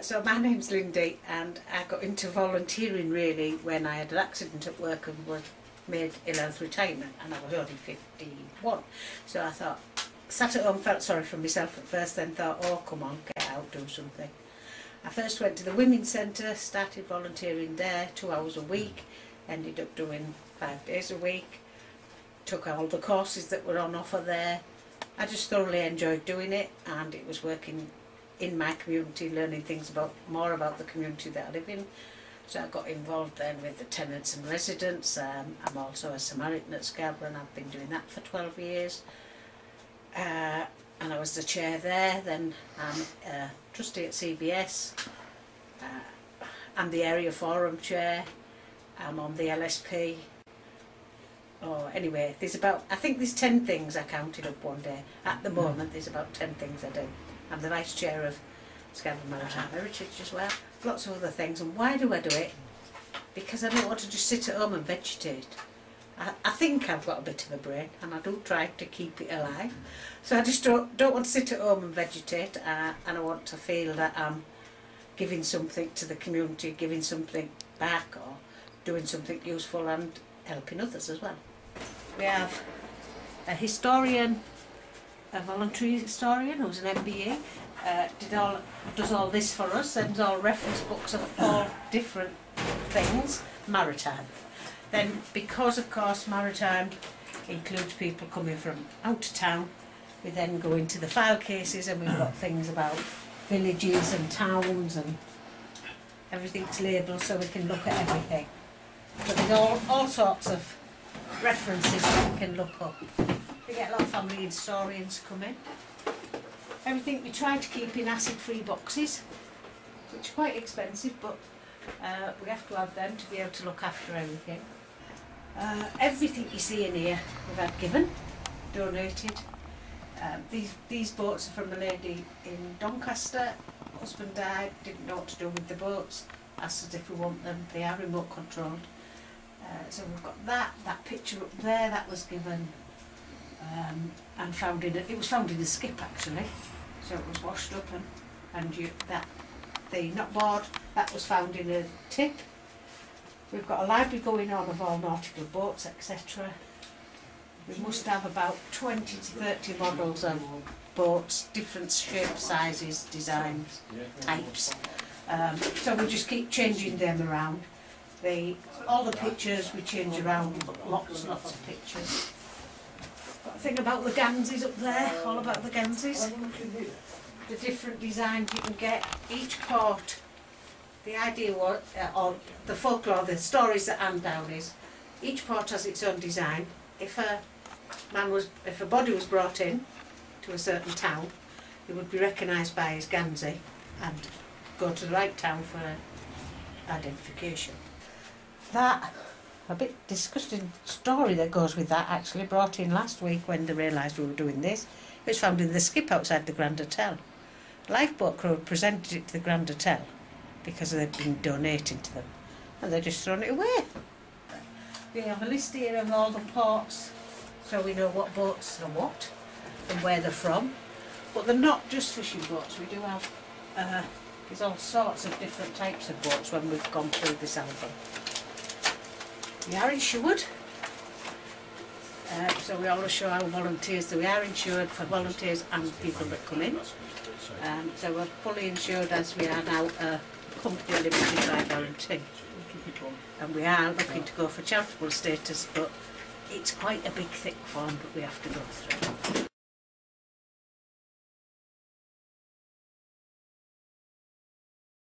So my name's Lindy, and I got into volunteering really when I had an accident at work and was made ill-health retirement, and I was only 51. So I thought, sat at home, felt sorry for myself at first, then thought, oh come on, get out, do something. I first went to the Women's Centre, started volunteering there 2 hours a week, ended up doing 5 days a week, took all the courses that were on offer there. I just thoroughly enjoyed doing it, and it was working in my community, learning things more about the community that I live in. So I got involved then with the tenants and residents. I'm also a Samaritan at Scarborough, and I've been doing that for 12 years. And I was the chair there. Then I'm a trustee at CBS. I'm the area forum chair. I'm on the LSP. Oh, anyway, I think there's 10 things I counted up one day. At the moment, there's about 10 things I do. I'm the vice chair of Scarborough Heritage as well. Lots of other things. And why do I do it? Because I don't want to just sit at home and vegetate. I think I've got a bit of a brain, and I do try to keep it alive. So I just don't want to sit at home and vegetate, and I want to feel that I'm giving something to the community, giving something back, or doing something useful and helping others as well. We have a historian, a voluntary historian who's an MBE, does all this for us, sends all reference books of all different things, maritime. Then, because of course maritime includes people coming from out of town, we then go into the file cases, and we've got things about villages and towns, and everything's labelled so we can look at everything. But there's all sorts of references that we can look up. We get a lot of family historians come in. Everything we try to keep in acid-free boxes, which are quite expensive, but we have to have them to be able to look after everything. Everything you see in here we've had given, donated. These boats are from a lady in Doncaster. Husband died, didn't know what to do with the boats, asked us if we want them. They are remote controlled. So we've got that picture up there, that was given and found in it was found in a skip actually, so it was washed up, and the knotboard, that was found in a tip. We've got a library going on of all nautical boats, etc. We must have about 20 to 30 models of boats, different shapes, sizes, designs, types. So we just keep changing them around. All the pictures we change around, lots of pictures. Got a thing about the Ganses up there, all about the Ganses. The different designs you can get. Each port, the idea was, or the folklore, the stories that hand down is, each port has its own design. If a body was brought in to a certain town, he would be recognised by his Gansey and go to the right town for identification. That, a bit disgusting story that goes with that, actually brought in last week when they realised we were doing this. It was found in the skip outside the Grand Hotel. Lifeboat crew presented it to the Grand Hotel because they'd been donating to them, and they'd just thrown it away. We have a list here of all the ports, so we know what boats are what and where they're from. But they're not just fishing boats. We do have there's all sorts of different types of boats when we've gone through this album. We are insured, so we always show our volunteers that we are insured for volunteers and people that come in. So we're fully insured as we are now a company limited by guarantee. And we are looking to go for charitable status, but it's quite a big thick form that we have to go through.